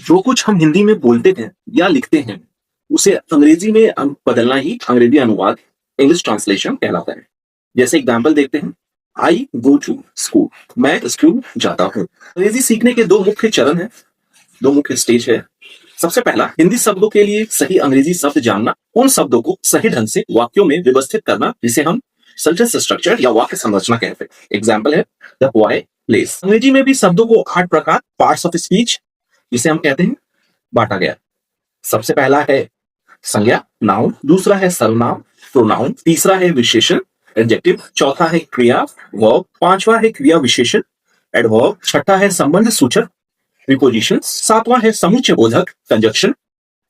जो कुछ हम हिंदी में बोलते हैं या लिखते हैं, उसे अंग्रेजी में बदलना ही अंग्रेजी अनुवाद इंग्लिश ट्रांसलेशन कहलाता है। जैसे एग्जाम्पल देखते हैं, आई गो टू स्कूल, मैं स्कूल जाता हूँ। अंग्रेजी सीखने के दो मुख्य चरण है, दो मुख्य स्टेज है। सबसे पहला, हिंदी शब्दों के लिए सही अंग्रेजी शब्द जानना, उन शब्दों को सही ढंग से वाक्यों में व्यवस्थित करना, जिसे हम सेंटेंस स्ट्रक्चर या वाक्य संरचना कहते हैं। एग्जाम्पल है द बॉय प्लेस। अंग्रेजी में भी शब्दों को 8 प्रकार पार्ट्स ऑफ स्पीच, जिसे हम कहते हैं, बांटा गया। सबसे पहला है संज्ञा नाउन, दूसरा है सर्वनाम प्रोनाउन, तीसरा है विशेषण एडजेक्टिव, चौथा है क्रिया वर्ब, पांचवा है क्रिया विशेषण एडवर्ब, छठा है संबंध सूचक प्रीपोजिशन, सातवां है समुच्चय बोधक कंजक्शन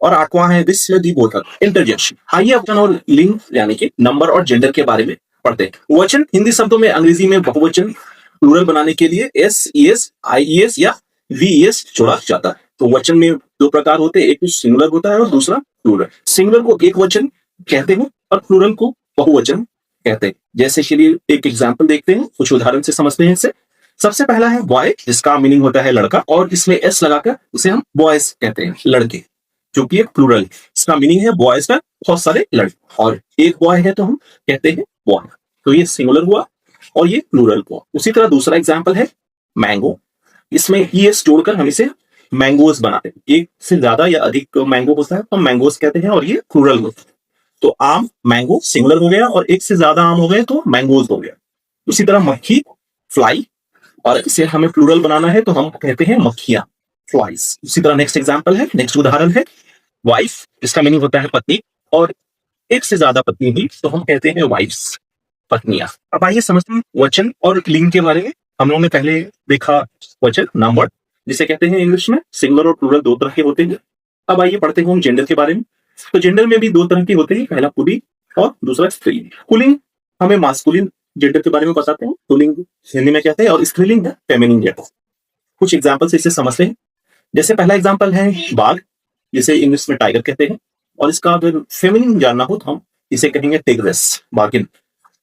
और आठवां है विस्मृति बोधक इंटरजेक्शन। आइए वचन और लिंग यानी कि नंबर और जेंडर के बारे में पढ़ते हैं। वचन हिंदी शब्दों में अंग्रेजी में बहुवचन प्लूरल बनाने के लिए S E S I E S या वी ई एस जोड़ा जाता है। तो वचन में दो प्रकार होते हैं, एक सिंगुलर होता है और दूसरा प्लूरल। सिंगुलर को एक वचन कहते हैं और प्लूरल को बहुवचन कहते हैं। जैसे चलिए एक एग्जाम्पल देखते हैं, कुछ उदाहरण से समझते हैं इसे। सबसे पहला है बॉय, जिसका मीनिंग होता है लड़का, और इसमें एस लगाकर उसे हम बॉयज कहते हैं, लड़के, जो कि एक प्लूरल है। इसका मीनिंग है बॉयज का बहुत सारे लड़के, और एक बॉय है तो हम कहते हैं बॉय। तो ये सिंगुलर हुआ और ये प्लूरल हुआ। उसी तरह दूसरा एग्जाम्पल है मैंगो, इसमें ई एस जोड़कर हम इसे मैंगोज बनाते हैं। एक से ज्यादा या अधिक मैंगो होता है तो हम मैंगोज कहते हैं और ये प्लूरल होता है। तो आम मैंगो सिंगुलर हो गया और एक से ज्यादा आम हो गए तो मैंगोज हो गया। उसी तरह मक्खी फ्लाई, और इसे हमें प्लूरल बनाना है तो हम कहते हैं मक्खियां फ्लाइज। उसी तरह नेक्स्ट एग्जांपल है, नेक्स्ट उदाहरण है वाइफ, इसका मीनिंग होता है पत्नी, और एक से ज्यादा पत्नी हुई तो हम कहते हैं वाइफ्स, पत्नियां। अब आइए समझते हैं वचन और लिंग के बारे में। हम लोगों ने पहले देखा वचन नाउन वर्ड, जिसे कहते हैं इंग्लिश में सिंगुलर और प्लूरल दो तरह के होते हैं। अब आइए पढ़ते हैं हम जेंडर के बारे में। तो जेंडर में भी दो तरह के होते हैं, पहला पुल्लिंग और दूसरा स्त्रीलिंग। पुल्लिंग हमें मास्कुलिन जेंडर के बारे में बताते हैं, पुल्लिंग हिंदी में कहते हैं, और स्त्रीलिंग है फेमिनिन जेंडर। कुछ एग्जांपल से इसे समझते हैं। जैसे पहला एग्जांपल है बाघ, जिसे इंग्लिश में टाइगर कहते हैं, और इसका अगर फेमिनिन जानना हो तो हम इसे कहेंगे टिग्रेस, बाघिन।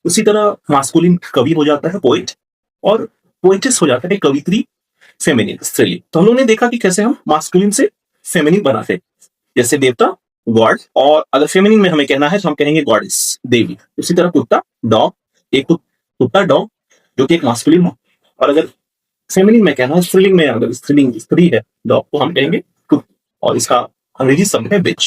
उसी तरह मास्कुलिन कवि हो जाता है पोइट, और पोइटिस हो जाता है कवित्री, फेमिनिन स्त्रीलिंग। तो हम लोगों ने देखा कि कैसे हम मास्कुलिन से फेमिनिन बनाते हैं, जैसे देवता गॉड, और अगर फेमिनिन में हमें कहना है तो हम कहेंगे गॉडेस, देवी। उसी तरह कुत्ता डॉग, एक कुत्ता डॉग जो कि एक मास्कुलिन हो, और अगर फेमिनिन में कहना है, स्त्रीलिंग में अगर स्त्रीलिंग स्त्री है डॉग, तो हम कहेंगे कुत्ता, और इसका अंग्रेजी शब्द है बिच।